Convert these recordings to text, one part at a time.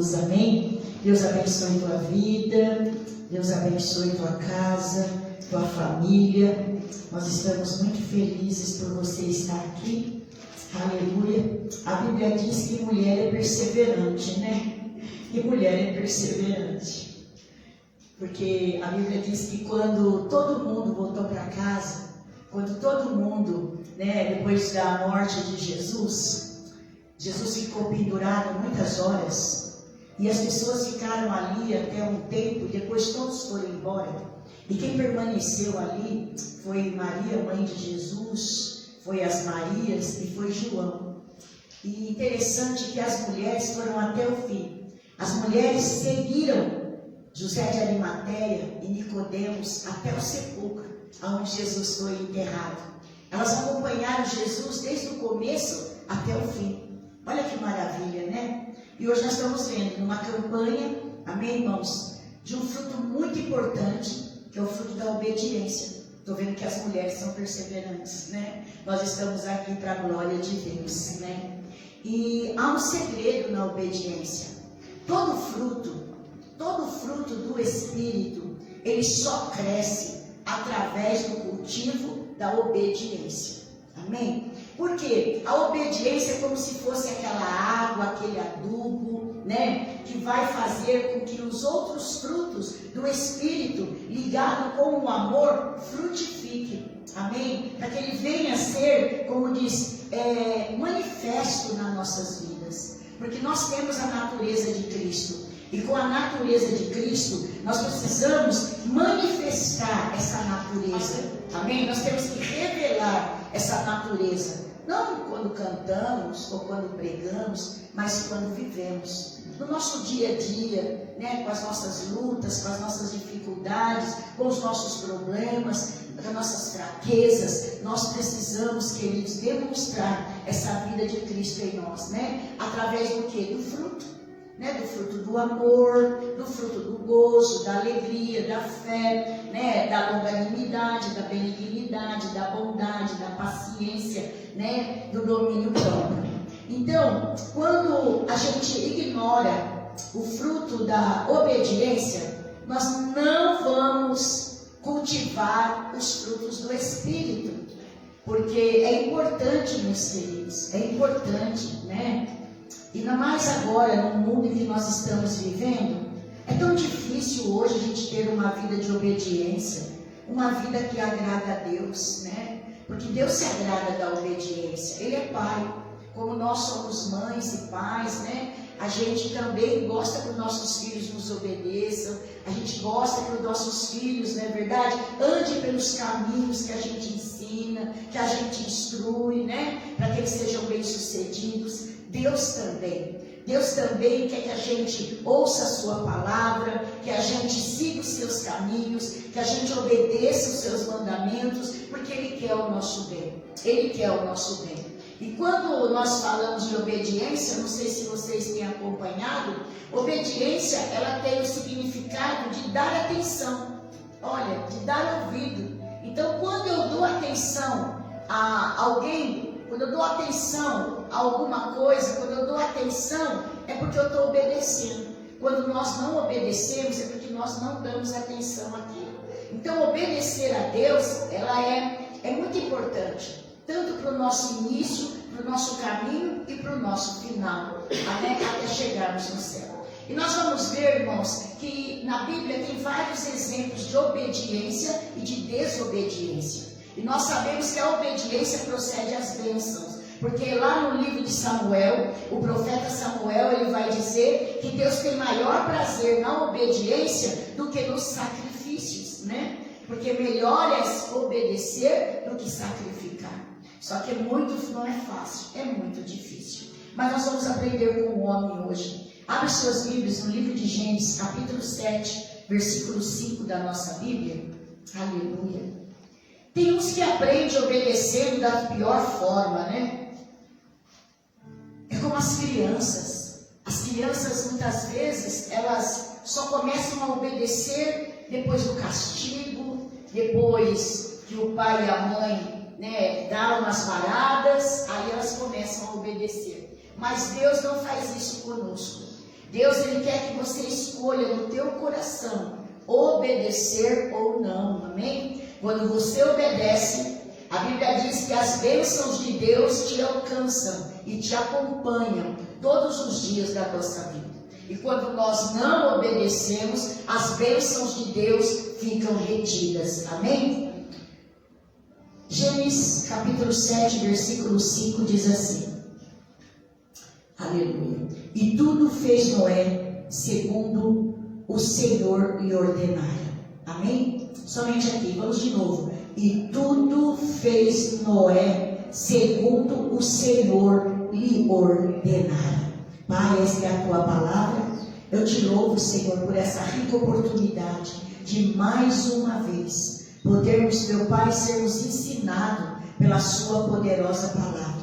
Jesus, amém? Deus abençoe tua vida, Deus abençoe tua casa, tua família. Nós estamos muito felizes por você estar aqui, aleluia. A Bíblia diz que mulher é perseverante, né? E mulher é perseverante, porque a Bíblia diz que quando todo mundo voltou para casa, quando todo mundo, depois da morte de Jesus ficou pendurado muitas horas, e as pessoas ficaram ali até um tempo, depois todos foram embora, e quem permaneceu ali foi Maria, mãe de Jesus, foi as Marias e foi João. E interessante que as mulheres foram até o fim. As mulheres seguiram José de Arimateia e Nicodemos até o sepulcro, onde Jesus foi enterrado. Elas acompanharam Jesus desde o começo até o fim. Olha que maravilha, né? E hoje nós estamos vendo numa campanha, amém, irmãos, de um fruto muito importante, que é o fruto da obediência. Estou vendo que as mulheres são perseverantes, né? Nós estamos aqui para a glória de Deus, né? E há um segredo na obediência. Todo fruto do Espírito, ele só cresce através do cultivo da obediência. Amém? Porque a obediência é como se fosse aquela água, aquele adubo, né? Que vai fazer com que os outros frutos do Espírito, ligado com o amor, frutifiquem. Amém? Para que ele venha a ser, como diz, manifesto nas nossas vidas. Porque nós temos a natureza de Cristo. E com a natureza de Cristo, nós precisamos manifestar essa natureza. Amém? Nós temos que revelar essa natureza. Não quando cantamos ou quando pregamos, mas quando vivemos. No nosso dia a dia, né, com as nossas lutas, com as nossas dificuldades, com os nossos problemas, com as nossas fraquezas, nós precisamos, queridos, demonstrar essa vida de Cristo em nós, né? Através do quê? Do fruto. Né, do fruto do amor, do fruto do gozo, da alegria, da fé, né, da longanimidade, da benignidade, da bondade, da paciência, né, do domínio próprio. Então, quando a gente ignora o fruto da obediência, nós não vamos cultivar os frutos do Espírito, porque é importante, meus queridos, é importante, né? E ainda mais agora, no mundo em que nós estamos vivendo, é tão difícil hoje a gente ter uma vida de obediência, uma vida que agrada a Deus, né? Porque Deus se agrada da obediência, Ele é Pai. Como nós somos mães e pais, né? A gente também gosta que os nossos filhos nos obedeçam, a gente gosta que os nossos filhos, não é verdade? Andem pelos caminhos que a gente ensina, que a gente instrui, né? Para que eles sejam bem-sucedidos. Deus também quer que a gente ouça a sua palavra, que a gente siga os seus caminhos, que a gente obedeça os seus mandamentos, porque Ele quer o nosso bem. Ele quer o nosso bem. E quando nós falamos de obediência, não sei se vocês têm acompanhado, obediência, ela tem o significado de dar atenção. Olha, de dar ouvido. Então, quando eu dou atenção a alguém, quando eu dou atenção a alguma coisa, quando eu dou atenção, é porque eu estou obedecendo. Quando nós não obedecemos, é porque nós não damos atenção àquilo. Então, obedecer a Deus, ela é muito importante, tanto para o nosso início, para o nosso caminho e para o nosso final, até chegarmos no céu. E nós vamos ver, irmãos, que na Bíblia tem vários exemplos de obediência e de desobediência. E nós sabemos que a obediência procede às bênçãos, porque lá no livro de Samuel, o profeta Samuel, ele vai dizer que Deus tem maior prazer na obediência do que nos sacrifícios, né? Porque melhor é obedecer do que sacrificar. Só que não é fácil, é muito difícil. Mas nós vamos aprender com o homem hoje. Abre suas Bíblias no livro de Gênesis, capítulo 7, versículo 5 da nossa Bíblia. Aleluia. Tem uns que aprendem obedecendo da pior forma, né? É como as crianças. As crianças, muitas vezes, elas só começam a obedecer depois do castigo, depois que o pai e a mãe, né, dão umas paradas, aí elas começam a obedecer. Mas Deus não faz isso conosco. Deus, Ele quer que você escolha no teu coração obedecer ou não, amém? Quando você obedece, a Bíblia diz que as bênçãos de Deus te alcançam e te acompanham todos os dias da nossa vida. E quando nós não obedecemos, as bênçãos de Deus ficam retidas, amém? Gênesis capítulo 7, versículo 5 diz assim, aleluia, e tudo fez Noé segundo o Senhor lhe ordenara, amém? Somente aqui, vamos de novo, e tudo fez Noé segundo o Senhor lhe ordenara. Pai, esta é a tua palavra, eu te louvo, Senhor, por essa rica oportunidade de mais uma vez podermos, meu Pai, sermos ensinados pela sua poderosa palavra.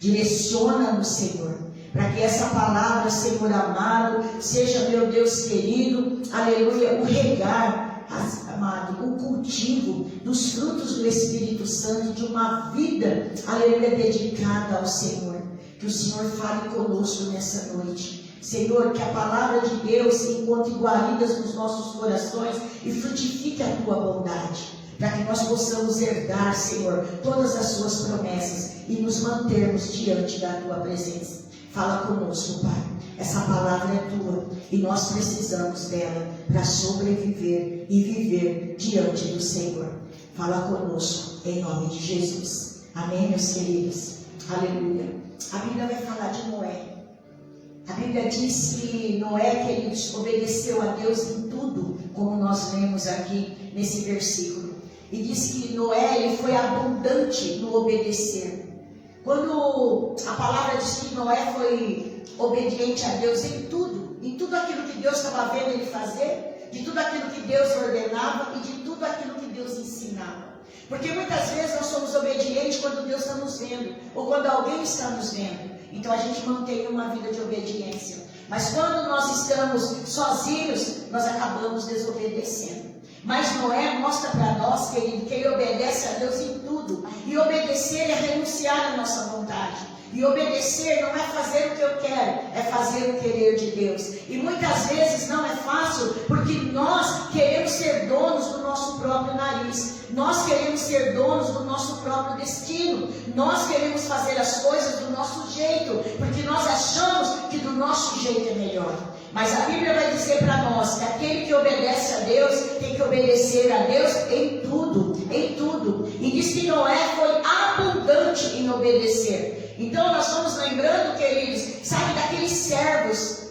Direciona-nos, Senhor, para que essa palavra, Senhor amado, seja, meu Deus querido, aleluia, o regar, amado, o cultivo dos frutos do Espírito Santo, de uma vida, aleluia, dedicada ao Senhor. Que o Senhor fale conosco nessa noite. Senhor, que a palavra de Deus se encontre guaridas nos nossos corações e frutifique a tua bondade, para que nós possamos herdar, Senhor, todas as suas promessas e nos mantermos diante da tua presença. Fala conosco, Pai. Essa palavra é tua e nós precisamos dela para sobreviver e viver diante do Senhor. Fala conosco em nome de Jesus. Amém, meus queridos? Aleluia. A Bíblia vai falar de Noé. A Bíblia diz que Noé, que ele obedeceu a Deus em tudo, como nós lemos aqui nesse versículo. E diz que Noé, ele foi abundante no obedecer. Quando a palavra diz que Noé foi obediente a Deus em tudo aquilo que Deus estava vendo ele fazer, de tudo aquilo que Deus ordenava e de tudo aquilo que Deus ensinava. Porque muitas vezes nós somos obedientes quando Deus está nos vendo, ou quando alguém está nos vendo. Então a gente mantém uma vida de obediência. Mas quando nós estamos sozinhos, nós acabamos desobedecendo. Mas Noé mostra para nós, querido, que ele obedece a Deus em tudo. E obedecer é renunciar à nossa vontade. E obedecer não é fazer o que eu quero, é fazer o querer de Deus. E muitas vezes não é fácil, porque nós queremos ser donos do nosso próprio nariz. Nós queremos ser donos do nosso próprio destino. Nós queremos fazer as coisas do nosso jeito, porque nós achamos que do nosso jeito é melhor. Mas a Bíblia vai dizer para nós que aquele que obedece a Deus tem que obedecer a Deus em tudo, em tudo. E diz que Noé foi abundante em obedecer. Então nós estamos lembrando, queridos, sabe, daqueles servos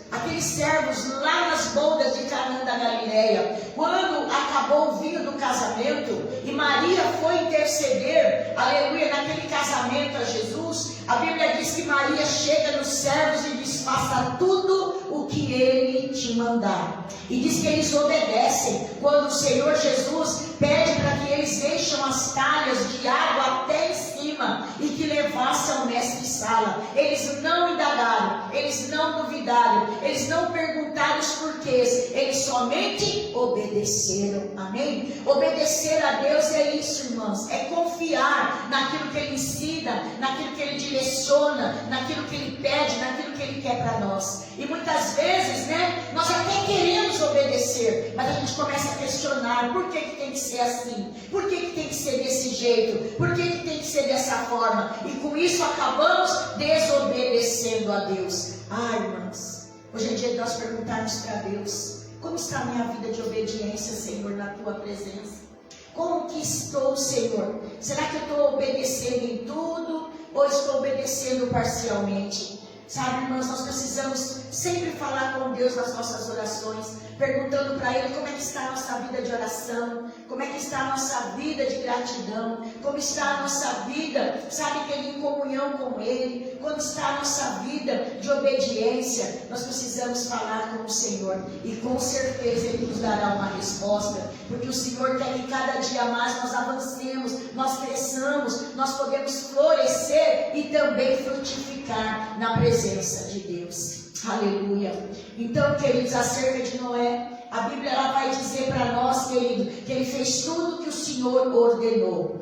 lá nas bodas de Canaã da Galileia, quando acabou o vinho do casamento e Maria foi interceder, aleluia, naquele casamento a Jesus. A Bíblia diz que Maria chega nos servos e diz: faça tudo o que ele te mandar. E diz que eles obedecem quando o Senhor Jesus pede para que eles deixem as talhas de água até em cima e que levasse ao mestre-sala. Eles não indagaram, eles não duvidaram, eles não perguntaram os porquês, eles somente obedeceram. Amém? Obedecer a Deus é isso, irmãos, é confiar naquilo que Ele ensina, naquilo que Ele direciona, naquilo que Ele pede, naquilo que Ele quer para nós. E muitas vezes, nós até queremos obedecer, mas a gente começa a questionar: por que tem que ser assim? Por que tem que ser desse jeito? Por que tem que ser dessa forma? E com isso acabamos desobedecendo a Deus. Irmãos, hoje é dia de nós perguntarmos para Deus: como está a minha vida de obediência, Senhor, na Tua presença? Como que estou, Senhor? Será que eu estou obedecendo em tudo ou estou obedecendo parcialmente? Sabe, irmãos, nós precisamos sempre falar com Deus nas nossas orações, perguntando para Ele como é que está a nossa vida de oração, como é que está a nossa vida de gratidão, como está a nossa vida, sabe, que em comunhão com Ele, como está a nossa vida de obediência. Nós precisamos falar com o Senhor e com certeza Ele nos dará uma resposta, porque o Senhor quer que cada dia mais nós avancemos, nós cresçamos, nós podemos florescer e também frutificar na presença de Deus. Aleluia. Então, queridos, acerca de Noé, a Bíblia ela vai dizer para nós, querido, que ele fez tudo que o Senhor ordenou,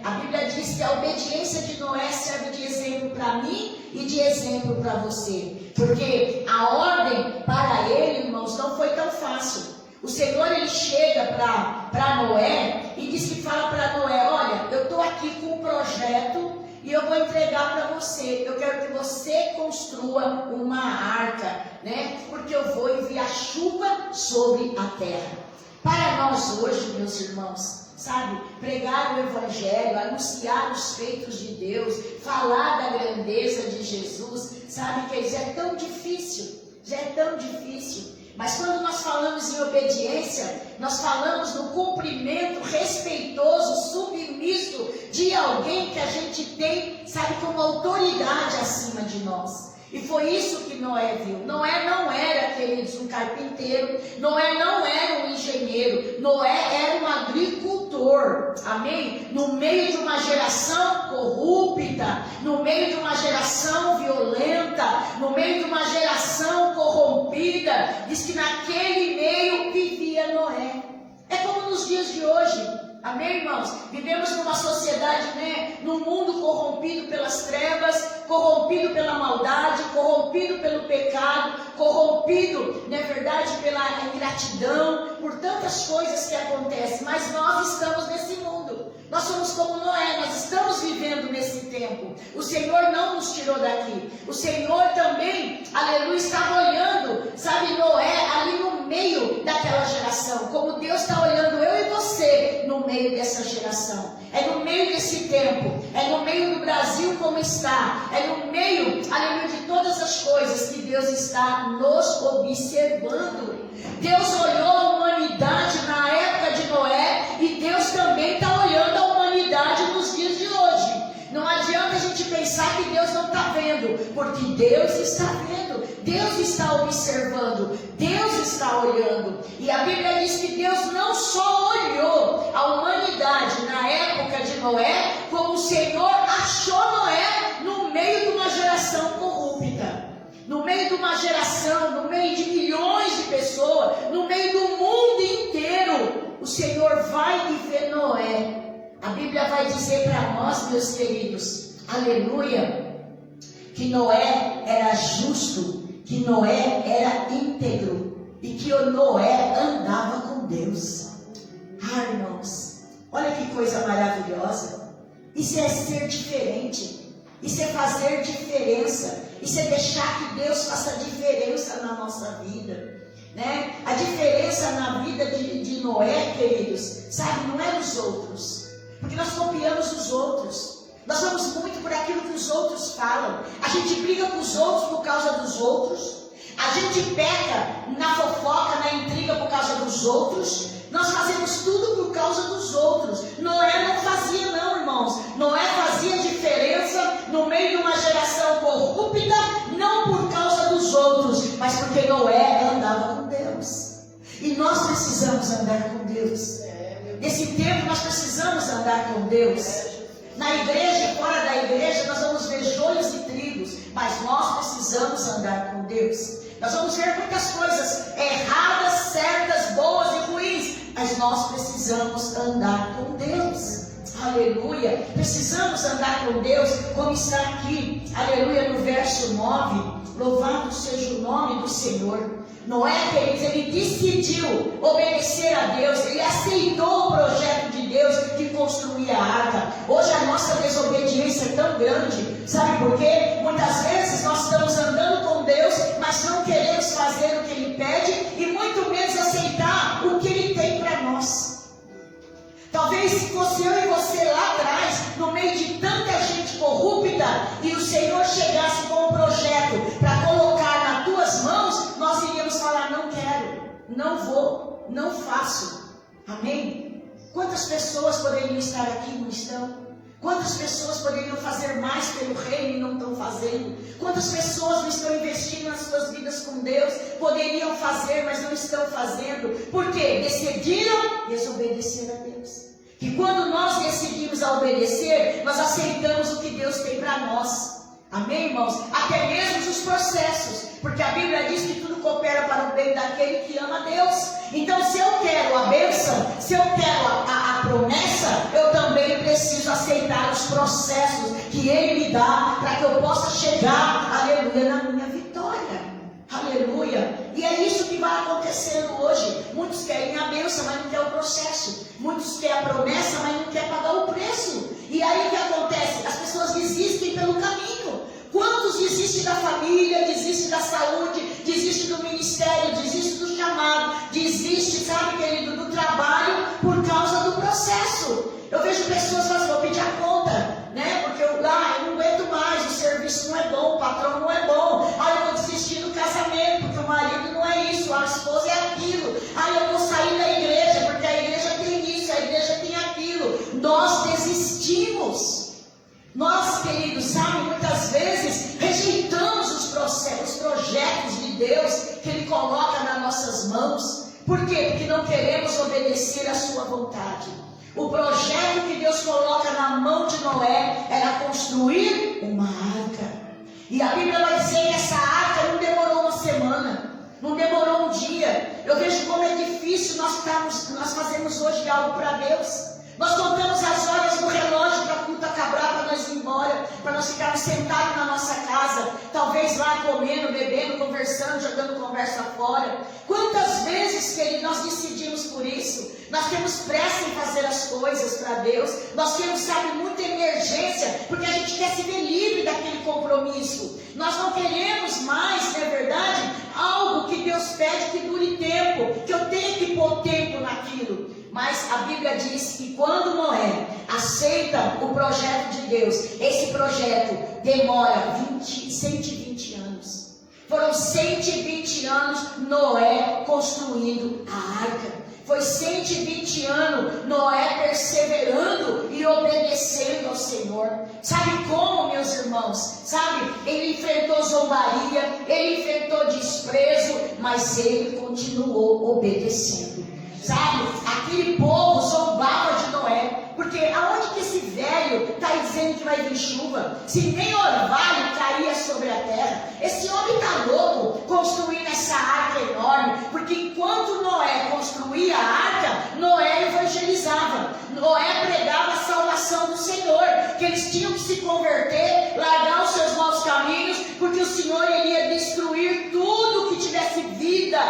A Bíblia diz que a obediência de Noé serve de exemplo para mim e de exemplo para você. Porque a ordem para ele, irmãos, não foi tão fácil. O Senhor, ele chega para Noé e diz que fala para Noé: olha, eu estou aqui com um projeto e eu vou entregar para você. Eu quero que você construa uma arca, né? Porque eu vou enviar chuva sobre a terra. Para nós hoje, meus irmãos, sabe, pregar o Evangelho, anunciar os feitos de Deus, falar da grandeza de Jesus, sabe, que já é tão difícil, já é tão difícil. Mas quando nós falamos em obediência, nós falamos no cumprimento respeitoso, submisso de alguém que a gente tem, sabe, como autoridade acima de nós. E foi isso que Noé viu. Noé não era, queridos, um carpinteiro. Noé não era um engenheiro. Noé era um agricultor. Amém? No meio de uma geração corrupta, no meio de uma geração violenta, no meio de uma geração corrompida, diz que naquele meio vivia Noé. É como nos dias de hoje. Amém, irmãos? Vivemos numa sociedade, né? Num mundo corrompido pelas trevas, corrompido pela maldade, corrompido pelo pecado, corrompido, na verdade, pela ingratidão, por tantas coisas que acontecem. Mas nós estamos nesse mundo. Nós somos como Noé, nós estamos vivendo nesse tempo. O Senhor não nos tirou daqui. O Senhor também, aleluia, estava olhando, sabe, Noé ali no meio daquela geração. Como Deus está olhando eu e você no meio dessa geração. É no meio desse tempo. É no meio do Brasil como está. É no meio, aleluia, de todas as coisas que Deus está nos observando. Deus olhou a humanidade na época de Noé e Deus também está olhando a humanidade nos dias de hoje. Não adianta a gente pensar que Deus não está vendo, porque Deus está vendo, Deus está observando, Deus está olhando. E a Bíblia diz que Deus não só olhou a humanidade na época de Noé, como o Senhor achou Noé no meio de uma geração corrupta, no meio de uma geração, no meio de milhões de pessoas, no meio do mundo inteiro. O Senhor vai e vê Noé. A Bíblia vai dizer para nós, meus queridos, aleluia, que Noé era justo, que Noé era íntegro e que o Noé andava com Deus. Ah, irmãos, olha que coisa maravilhosa. Isso é ser diferente, isso é fazer diferença, isso é deixar que Deus faça diferença na nossa vida, né? A diferença na vida de Noé, queridos, sabe, não é os outros. Porque nós copiamos os outros. Nós vamos muito por aquilo que os outros falam. A gente briga com os outros por causa dos outros. A gente peca na fofoca, na intriga por causa dos outros. Nós fazemos tudo por causa dos outros. Noé não fazia não, irmãos. Noé fazia diferença no meio de uma geração corrupta, não por causa dos outros, mas porque Noé andava com Deus. E nós precisamos andar com Deus. Nesse tempo nós precisamos andar com Deus. Na igreja e fora da igreja nós vamos ver joios e trigos, mas nós precisamos andar com Deus. Nós vamos ver muitas coisas erradas, certas, boas e ruins, mas nós precisamos andar com Deus. Aleluia. Precisamos andar com Deus, como está aqui, aleluia, no verso 9. Louvado seja o nome do Senhor. Noé, queridos, ele decidiu obedecer a Deus, ele aceitou o projeto de Deus de construir a arca. Hoje a nossa desobediência é tão grande, sabe por quê? Muitas vezes nós estamos andando com Deus, mas não queremos fazer o que Ele pede e muito menos aceitar o que Ele tem para nós. Talvez se fosse eu e você lá atrás, no meio de tanta gente corrupta, e o Senhor chegasse com um projeto para colocar nas tuas mãos, nós iríamos falar: não quero, não vou, não faço. Amém? Quantas pessoas poderiam estar aqui e não estão? Quantas pessoas poderiam fazer mais pelo reino e não estão fazendo? Quantas pessoas não estão investindo nas suas vidas com Deus? Poderiam fazer, mas não estão fazendo. Por quê? Decidiram desobedecer a Deus. E quando nós decidimos a obedecer, nós aceitamos o que Deus tem para nós. Amém, irmãos? Até mesmo os processos. Porque a Bíblia diz que tudo coopera para o bem daquele que ama a Deus. Então, se eu quero a bênção, se eu quero a promessa, eu também preciso aceitar os processos que Ele me dá para que eu possa chegar, aleluia, na minha vitória. aleluia. E é isso que vai acontecendo hoje. Muitos querem a bênção, mas não querem o processo. Muitos querem a promessa, mas não querem pagar o preço. E aí o que acontece? As pessoas desistem pelo caminho. Quantos desistem da família, desistem da saúde, desistem do ministério, desistem do chamado, desistem, sabe, querido, do trabalho por causa do processo. Eu vejo pessoas falando, vou pedir a conta, né? Porque eu não aguento mais, o serviço não é bom, o patrão não é bom. Eu vou desistir do casamento, porque o marido não é isso, a esposa é aquilo. Eu vou sair da igreja, porque a igreja tem isso, a igreja tem aquilo. Nós desistimos. Nós, queridos, sabe, muitas vezes rejeitamos os projetos de Deus que Ele coloca nas nossas mãos. Por quê? Porque não queremos obedecer à sua vontade. O projeto que Deus coloca na mão de Noé era construir uma arca. E a Bíblia vai dizer que essa arca não demorou uma semana, não demorou um dia. Eu vejo como é difícil nós fazemos hoje algo para Deus. Nós contamos as horas no relógio para a culto acabar, para nós ir embora, para nós ficarmos sentados na nossa casa, talvez lá comendo, bebendo, conversando, jogando conversa fora. Quantas vezes, querido, nós decidimos por isso? Nós temos pressa em fazer as coisas para Deus, nós temos, sabe, muita emergência, porque a gente quer se ver livre daquele compromisso. Nós não queremos mais, não é verdade, algo que Deus pede que dure tempo, que eu tenha que pôr tempo naquilo. Mas a Bíblia diz que quando Noé aceita o projeto de Deus, esse projeto demora 120 anos. Foram 120 anos Noé construindo a arca. Foi 120 anos Noé perseverando e obedecendo ao Senhor. Sabe como, meus irmãos? Sabe, ele enfrentou zombaria, ele enfrentou desprezo, mas ele continuou obedecendo. Sabe, aquele povo zombava de Noé, porque aonde que esse velho está dizendo que vai vir chuva? Se nem orvalho caía sobre a terra. Esse homem está louco construindo essa arca enorme, porque enquanto Noé construía a arca, Noé evangelizava. Noé pregava a salvação do Senhor, que eles tinham que se converter, largar os seus maus caminhos, porque o Senhor iria destruir tudo que tivesse vida,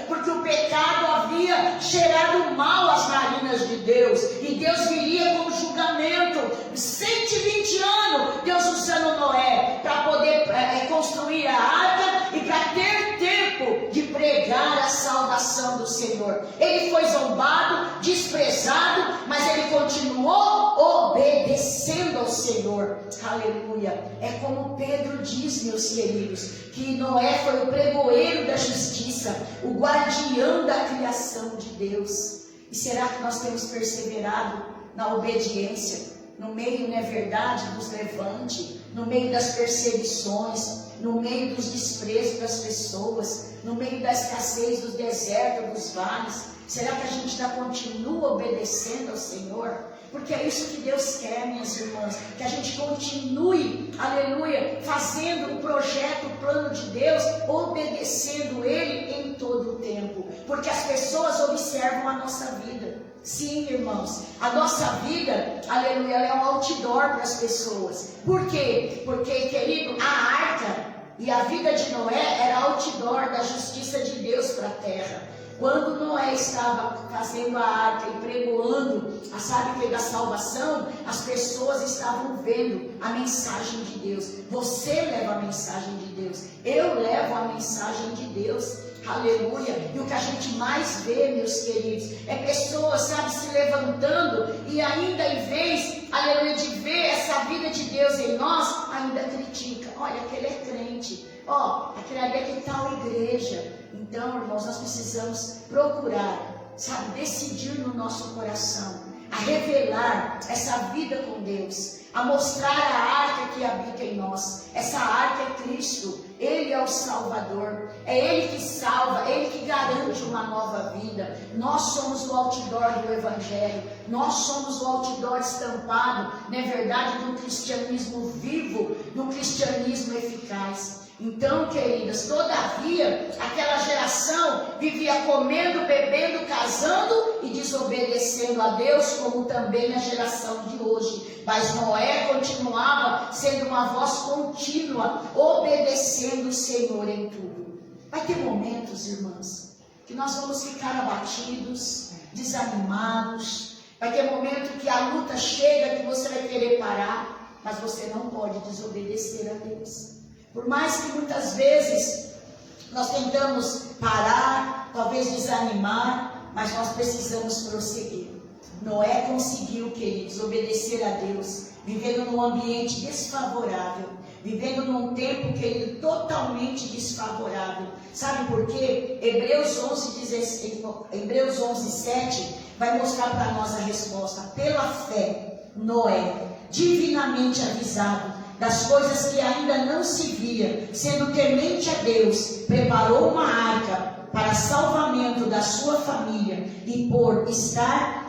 porque o pecado havia cheirado mal às narinas de Deus, e Deus viria com julgamento. 120 anos Deus usando Noé para poder construir a arca e para ter tempo de pregar a salvação do Senhor. Ele foi zombado, desprezado, mas ele continuou obedecendo ao Senhor. Aleluia. É como Pedro diz, meus queridos, que Noé foi o pregoeiro da justiça, o guardião da criação de Deus. E será que nós temos perseverado na obediência, no meio, não é verdade, dos levantes, no meio das perseguições, no meio dos desprezos das pessoas, no meio da escassez dos desertos, dos vales? Será que a gente ainda continua obedecendo ao Senhor? Porque é isso que Deus quer, minhas irmãs, que a gente continue, aleluia, fazendo o projeto, o plano de Deus, obedecendo Ele em todo o tempo, porque as pessoas observam a nossa vida. Sim, irmãos, a nossa vida, aleluia, ela é um outdoor para as pessoas. Por quê? Porque, querido, a arca e a vida de Noé era outdoor da justiça de Deus para a terra. Quando Noé estava fazendo a arca e pregoando a sabe da salvação, as pessoas estavam vendo a mensagem de Deus. Você leva a mensagem de Deus, eu levo a mensagem de Deus. Aleluia. E o que a gente mais vê, meus queridos, é pessoas, sabe, se levantando e ainda em vez, aleluia, de ver essa vida de Deus em nós, ainda critica. Olha, aquele é crente. Aquele ali é que tal igreja. Então, irmãos, nós precisamos procurar, sabe, decidir no nosso coração a revelar essa vida com Deus, a mostrar a arca que habita em nós. Essa arca é Cristo, Ele é o Salvador, é Ele que salva, é Ele que garante uma nova vida. Nós somos o outdoor do Evangelho, nós somos o outdoor estampado, não é verdade, de um cristianismo vivo, de um cristianismo eficaz. Então, queridas, todavia, aquela geração vivia comendo, bebendo, casando e desobedecendo a Deus, como também a geração de hoje. Mas Noé continuava sendo uma voz contínua, obedecendo o Senhor em tudo. Vai ter momentos, irmãs, que nós vamos ficar abatidos, desanimados. Vai ter momento que a luta chega, que você vai querer parar, mas você não pode desobedecer a Deus. Por mais que muitas vezes nós tentamos parar, talvez desanimar, mas nós precisamos prosseguir. Noé conseguiu, queridos, obedecer a Deus, vivendo num ambiente desfavorável, vivendo num tempo, querido, totalmente desfavorável. Sabe por quê? Hebreus 11:7 vai mostrar para nós a resposta. Pela fé, Noé, divinamente avisado das coisas que ainda não se via, sendo temente a Deus, preparou uma arca para salvamento da sua família, e por estar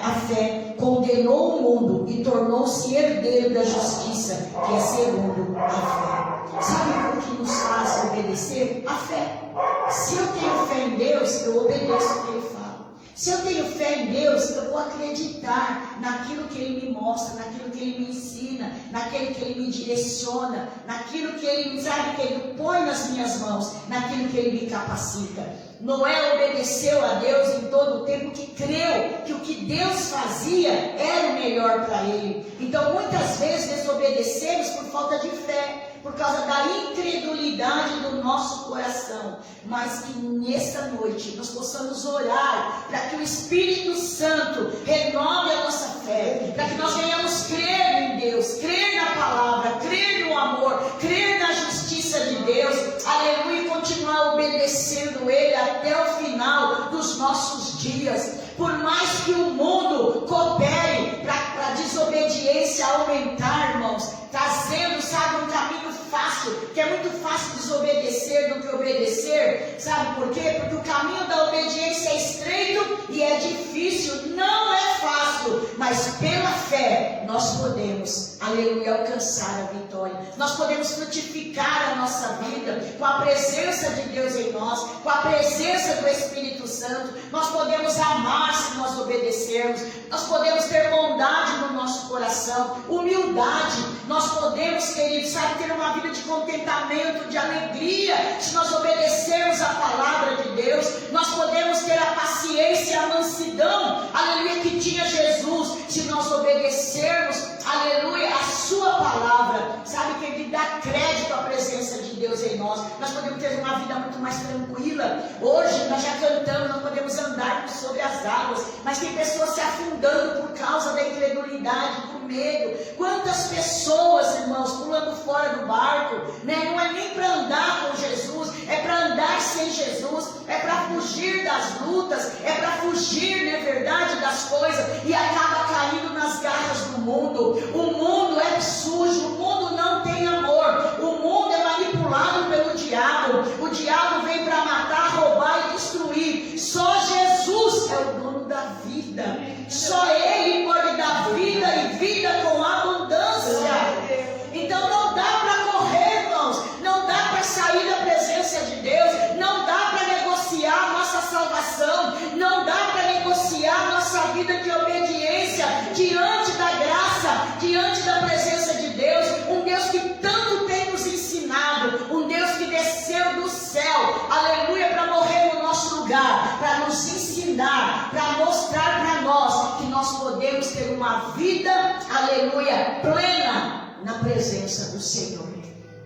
a fé, condenou o mundo e tornou-se herdeiro da justiça, que é segundo a fé. Sabe o que nos faz obedecer? A fé. Se eu tenho fé em Deus, eu obedeço o que Ele fala. Se eu tenho fé em Deus, eu vou acreditar naquilo que Ele me mostra, naquilo que Ele me ensina, naquilo que Ele me direciona, naquilo que Ele, sabe, que Ele põe nas minhas mãos, naquilo que Ele me capacita. Noé obedeceu a Deus em todo o tempo, que creu que o que Deus fazia era o melhor para ele. Então muitas vezes desobedecemos por falta de fé, por causa da incredulidade do nosso coração. Mas que nesta noite nós possamos orar para que o Espírito Santo renove a nossa fé, para que nós venhamos crer em Deus, crer na palavra, crer no amor, crer na justiça de Deus, aleluia, e continuar obedecendo Ele até o final dos nossos dias. Por mais que o mundo coopere para a desobediência aumentar, irmãos, trazendo, sabe, um caminho fácil, que é muito fácil desobedecer do que obedecer. Sabe por quê? Porque o caminho da obediência é estreito e é difícil, não é fácil, mas pela fé nós podemos, aleluia, alcançar a vitória. Nós podemos frutificar a nossa vida com a presença de Deus em nós, com a presença do Espírito Santo. Nós podemos amar se nós obedecermos, nós podemos ter bondade no nosso coração, humildade. Nós podemos, queridos, sabe, ter uma vida de contentamento, de alegria, se nós obedecermos a palavra de Deus. Nós podemos ter a paciência e a mansidão, aleluia, que tinha Jesus, se nós obedecermos, aleluia, a sua palavra. Sabe, que Ele dá crédito à presença de Deus em nós. Nós podemos ter uma vida muito mais tranquila. Hoje nós já cantamos, nós podemos andar sobre as águas, mas tem pessoas se afundando por causa da incredulidade, do medo. Quantas pessoas, irmãos, pulando fora do barco, né? Não é nem para andar com Jesus, é para andar sem Jesus, é para fugir das lutas, é para fugir, na verdade, das coisas, e acaba caindo nas garras do mundo. O mundo é sujo, o mundo não tem amor, o mundo é manipulado pelo diabo. O diabo vem para matar, roubar e destruir. Só Jesus é o dono da vida, só Ele pode dar vida e vida com abundância. Então não dá para correr, irmãos, não dá para sair da presença de Deus, não dá para negociar a nossa salvação, não dá para negociar a nossa vida de obediência diante da graça, diante da presença de Deus. Um Deus que tanto tem nos ensinado, um Deus que desceu do céu, aleluia, para morrer no nosso lugar, para nos ensinar, para mostrar para nós que nós podemos ter uma vida, aleluia, plena na presença do Senhor.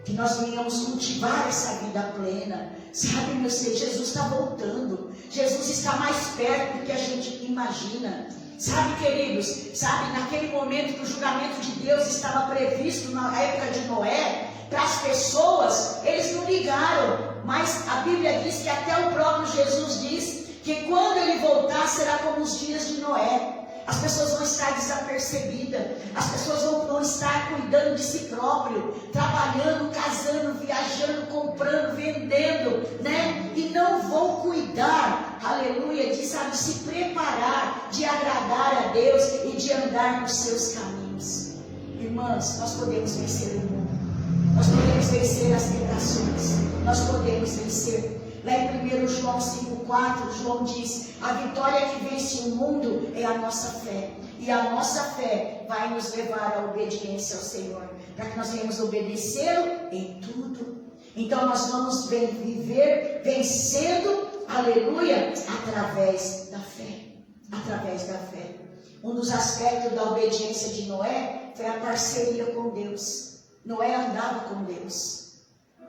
Que nós venhamos cultivar essa vida plena. Sabe, meu Senhor, Jesus está voltando. Jesus está mais perto do que a gente imagina. Sabe, queridos, sabe, naquele momento que o julgamento de Deus estava previsto na época de Noé, para as pessoas, eles não ligaram. Mas a Bíblia diz que até o próprio Jesus diz que quando Ele voltar será como os dias de Noé. As pessoas vão estar desapercebidas, as pessoas vão estar cuidando de si próprio, trabalhando, casando, viajando, comprando, vendendo, né? E não vão cuidar, aleluia, de, sabe, se preparar, de agradar a Deus e de andar nos seus caminhos. Irmãs, nós podemos vencer o mundo, nós podemos vencer as tentações, nós podemos vencer. Lá em 1 João 5,4, João diz: a vitória que vence o mundo é a nossa fé. E a nossa fé vai nos levar à obediência ao Senhor, para que nós venhamos obedecê-lo em tudo. Então nós vamos viver vencendo, aleluia, através da fé. Através da fé. Um dos aspectos da obediência de Noé foi a parceria com Deus. Noé andava com Deus.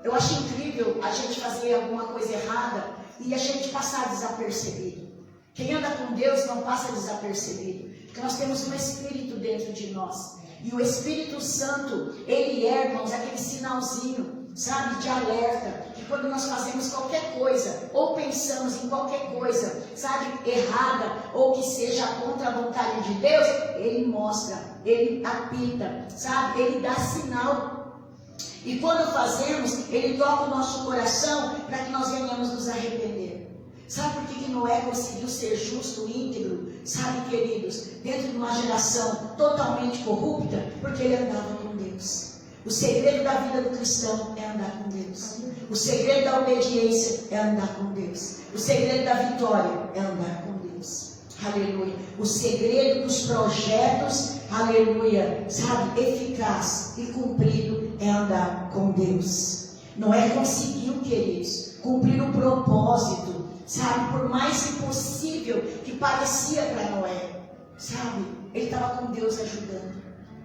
Eu acho incrível a gente fazer alguma coisa errada e a gente passar desapercebido. Quem anda com Deus não passa desapercebido, porque nós temos um Espírito dentro de nós. E o Espírito Santo, ele é, irmãos, aquele sinalzinho, sabe, de alerta, que quando nós fazemos qualquer coisa, ou pensamos em qualquer coisa, sabe, errada, ou que seja contra a vontade de Deus, ele mostra, ele apita, sabe, ele dá sinal. E quando fazemos, ele toca o nosso coração para que nós venhamos nos arrepender. Sabe por que Noé conseguiu ser justo, íntegro? Sabe, queridos, dentro de uma geração totalmente corrupta? Porque ele andava com Deus. O segredo da vida do cristão é andar com Deus. O segredo da obediência é andar com Deus. O segredo da vitória é andar com Deus. Aleluia. O segredo dos projetos, aleluia, sabe, eficaz e cumprido é andar com Deus. Noé conseguiu, queridos, cumprir o propósito, sabe, por mais impossível que parecia para Noé, sabe, ele estava com Deus ajudando.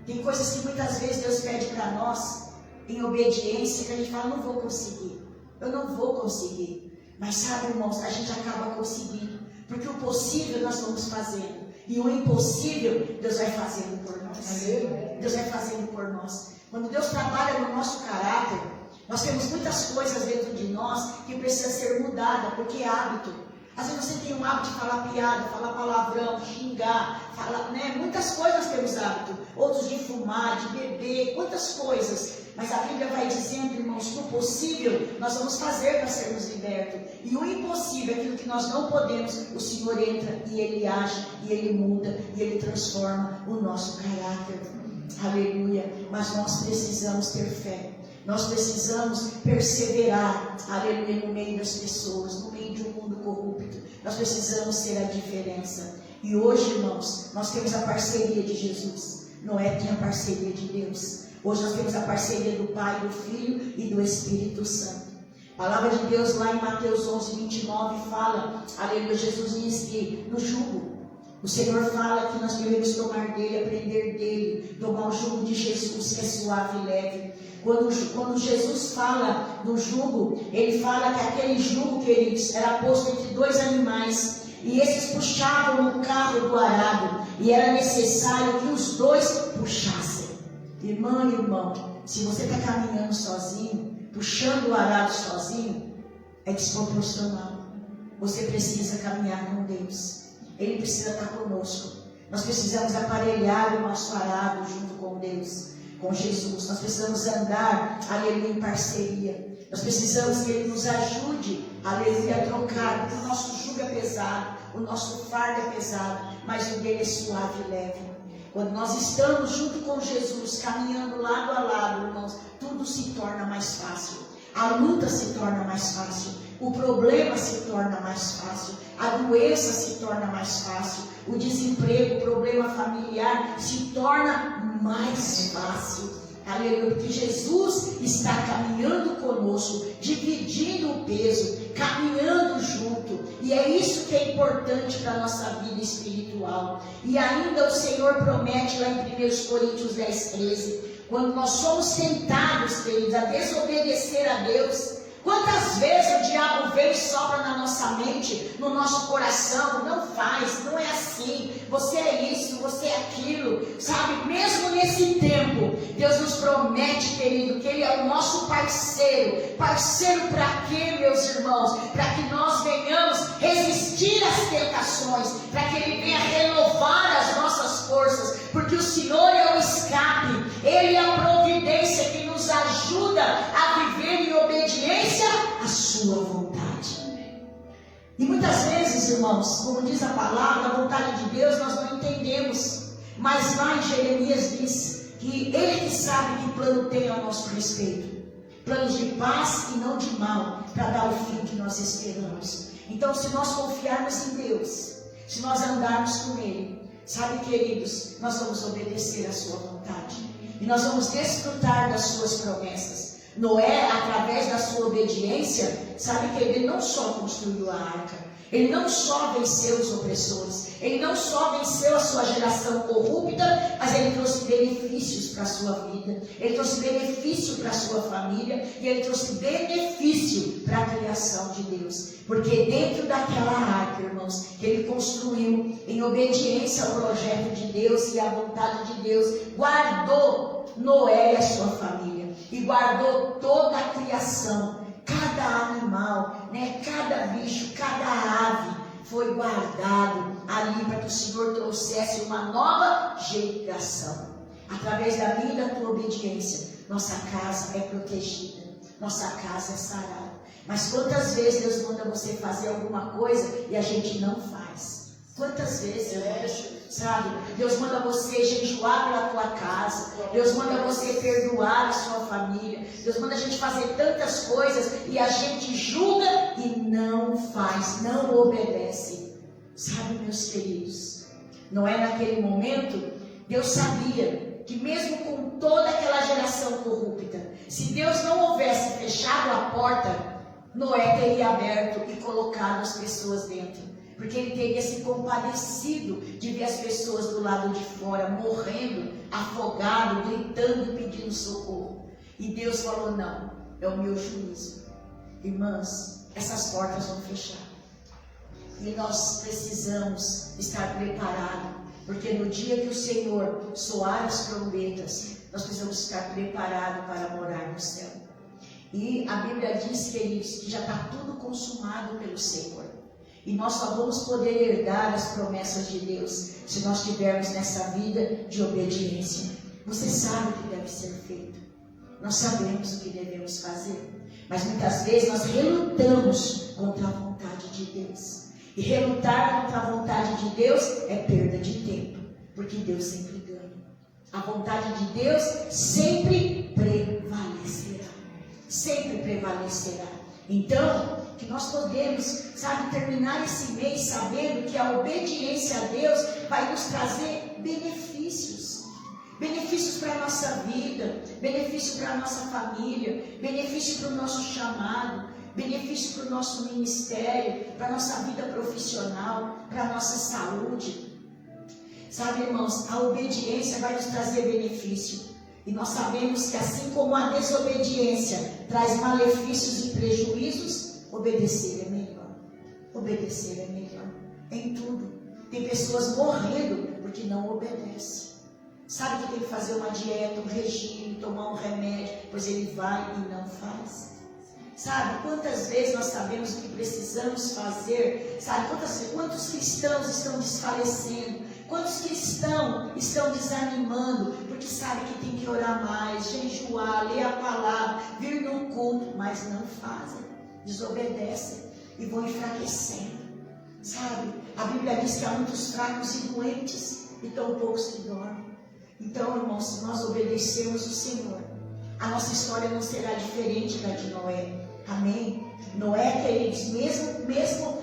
Tem coisas que muitas vezes Deus pede para nós, em obediência, que a gente fala, não vou conseguir, eu não vou conseguir. Mas sabe, irmãos, a gente acaba conseguindo, porque o possível nós vamos fazendo, e o impossível Deus vai fazendo por nós. Deus vai fazendo por nós. Quando Deus trabalha no nosso caráter, nós temos muitas coisas dentro de nós que precisam ser mudadas, porque é hábito. Às vezes você tem um hábito de falar piada, falar palavrão, xingar, falar, né? Muitas coisas nós temos hábito. Outros de fumar, de beber, quantas coisas. Mas a Bíblia vai dizendo, irmãos, que o possível nós vamos fazer para sermos libertos. E o impossível, aquilo que nós não podemos, o Senhor entra e Ele age, e Ele muda, e Ele transforma o nosso caráter. Aleluia. Mas nós precisamos ter fé. Nós precisamos perseverar, aleluia, no meio das pessoas, no meio de um mundo corrupto. Nós precisamos ser a diferença. E hoje, irmãos, nós temos a parceria de Jesus. Noé tinha a parceria de Deus. Hoje nós temos a parceria do Pai, do Filho e do Espírito Santo. A palavra de Deus lá em Mateus 11, 29 fala, aleluia, Jesus diz que no jugo, o Senhor fala que nós devemos tomar dele, aprender dele, tomar o jugo de Jesus, que é suave e leve. Quando Jesus fala no jugo, ele fala que aquele jugo, queridos, era posto entre dois animais, e esses puxavam o carro do arado, e era necessário que os dois puxassem. Irmã e irmão, se você está caminhando sozinho, puxando o arado sozinho, é desproporcional. Você precisa caminhar com Deus. Ele precisa estar conosco. Nós precisamos aparelhar o nosso arado junto com Deus, com Jesus. Nós precisamos andar, aleluia, em parceria. Nós precisamos que Ele nos ajude, aleluia, a trocar, porque o nosso jugo é pesado, o nosso fardo é pesado, mas o dele é suave e leve. Quando nós estamos junto com Jesus, caminhando lado a lado, irmãos, tudo se torna mais fácil. A luta se torna mais fácil. O problema se torna mais fácil. A doença se torna mais fácil. O desemprego, o problema familiar se torna mais fácil. Aleluia, porque Jesus está caminhando conosco, dividindo o peso, caminhando junto. E é isso que é importante para a nossa vida espiritual. E ainda o Senhor promete lá em 1 Coríntios 10, 13, quando nós somos tentados, queridos, a desobedecer a Deus. Quantas vezes o diabo vem e sopra na nossa mente, no nosso coração, não faz, não é assim, você é isso, você é aquilo, sabe? Mesmo nesse tempo, Deus nos promete, querido, que Ele é o nosso parceiro. Parceiro para quê, meus irmãos? Para que nós venhamos resistir às tentações, para que Ele venha renovar as nossas forças, porque o Senhor é o escape, Ele é a providência que nos ajuda a viver em obediência à sua vontade. E muitas vezes, irmãos, como diz a palavra, a vontade de Deus nós não entendemos, mas lá em Jeremias diz que Ele que sabe que plano tem ao nosso respeito. planos de paz e não de mal, para dar o fim que nós esperamos. Então, se nós confiarmos em Deus, se nós andarmos com Ele, sabe, queridos, nós vamos obedecer à sua vontade. E nós vamos desfrutar das suas promessas. Noé, através da sua obediência, sabe que ele não só construiu a arca, ele não só venceu os opressores, ele não só venceu a sua geração corrupta, mas ele trouxe benefícios para a sua vida, ele trouxe benefício para a sua família, e ele trouxe benefício para a criação de Deus. Porque dentro daquela arca, irmãos, que ele construiu em obediência ao projeto de Deus e à vontade de Deus, guardou Noé e a sua família, e guardou toda a criação. Cada animal, né, cada bicho, cada ave foi guardado ali para que o Senhor trouxesse uma nova geração. Através da minha e da tua obediência, nossa casa é protegida, nossa casa é sarada. Mas quantas vezes Deus manda você fazer alguma coisa e a gente não faz? Quantas vezes, sabe? Deus manda você jejuar pela tua casa, Deus manda você perdoar a sua família, Deus manda a gente fazer tantas coisas e a gente julga e não faz, não obedece. Sabe, meus queridos, não é naquele momento, Deus sabia que mesmo com toda aquela geração corrupta, se Deus não houvesse fechado a porta, Noé teria aberto e colocado as pessoas dentro. Porque ele teria se compadecido de ver as pessoas do lado de fora morrendo, afogado, gritando, pedindo socorro. E Deus falou: não, é o meu juízo. Irmãs, essas portas vão fechar. E nós precisamos estar preparados, porque no dia que o Senhor soar as trombetas, nós precisamos estar preparados para morar no céu. E a Bíblia diz, queridos, que já está tudo consumado pelo Senhor. E nós só vamos poder herdar as promessas de Deus se nós estivermos nessa vida de obediência. Você sabe o que deve ser feito. Nós sabemos o que devemos fazer. Mas muitas vezes nós relutamos contra a vontade de Deus. E relutar contra a vontade de Deus é perda de tempo. Porque Deus sempre ganha. A vontade de Deus sempre prevalecerá. Sempre prevalecerá. Então, que nós podemos, sabe, terminar esse mês sabendo que a obediência a Deus vai nos trazer benefícios. Benefícios para a nossa vida, benefício para a nossa família, benefício para o nosso chamado, benefício para o nosso ministério, para a nossa vida profissional, para a nossa saúde. Sabe, irmãos, a obediência vai nos trazer benefício. E nós sabemos que assim como a desobediência traz malefícios e prejuízos, obedecer é melhor. Obedecer é melhor. Em tudo. Tem pessoas morrendo porque não obedecem. Sabe que tem que fazer uma dieta, um regime, tomar um remédio, pois ele vai e não faz. Sabe, quantas vezes nós sabemos o que precisamos fazer? Sabe, quantos cristãos estão desfalecendo? Quantos cristãos estão desanimando? Porque sabe que tem que orar mais, jejuar, ler a palavra, vir no culto, mas não fazem, desobedecem e vão enfraquecendo. Sabe, a Bíblia diz que há muitos fracos e doentes e tão poucos que dormem. Então, irmãos, se nós obedecermos o Senhor, a nossa história não será diferente da de Noé. Amém? Noé, queridos, mesmo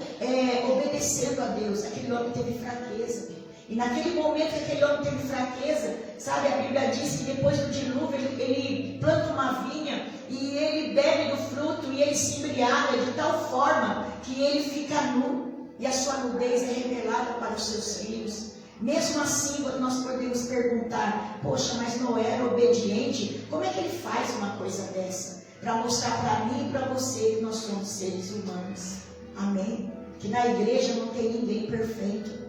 obedecendo a Deus, aquele homem teve fraqueza. E naquele momento que aquele homem teve fraqueza, sabe, a Bíblia diz que depois do dilúvio ele planta uma vinha e ele bebe do fruto e ele se embriaga de tal forma que ele fica nu e a sua nudez é revelada para os seus filhos. Mesmo assim, nós podemos perguntar: poxa, mas Noé era obediente, como é que ele faz uma coisa dessa? Para mostrar para mim e para você que nós somos seres humanos. Amém? Que na igreja não tem ninguém perfeito.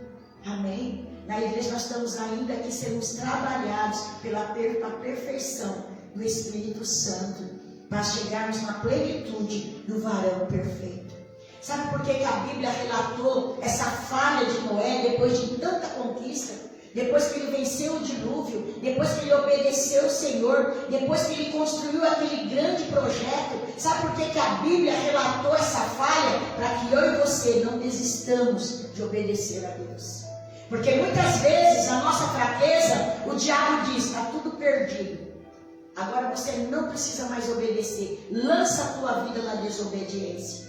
Amém? Na igreja nós estamos ainda aqui sendo trabalhados pela perfeição do Espírito Santo, para chegarmos na plenitude do varão perfeito. Sabe por que a Bíblia relatou essa falha de Noé depois de tanta conquista? Depois que ele venceu o dilúvio, depois que ele obedeceu o Senhor, depois que ele construiu aquele grande projeto. Sabe por que a Bíblia relatou essa falha? Para que eu e você não desistamos de obedecer a Deus. Porque muitas vezes, na nossa fraqueza, o diabo diz: está tudo perdido. Agora você não precisa mais obedecer. Lança a tua vida na desobediência.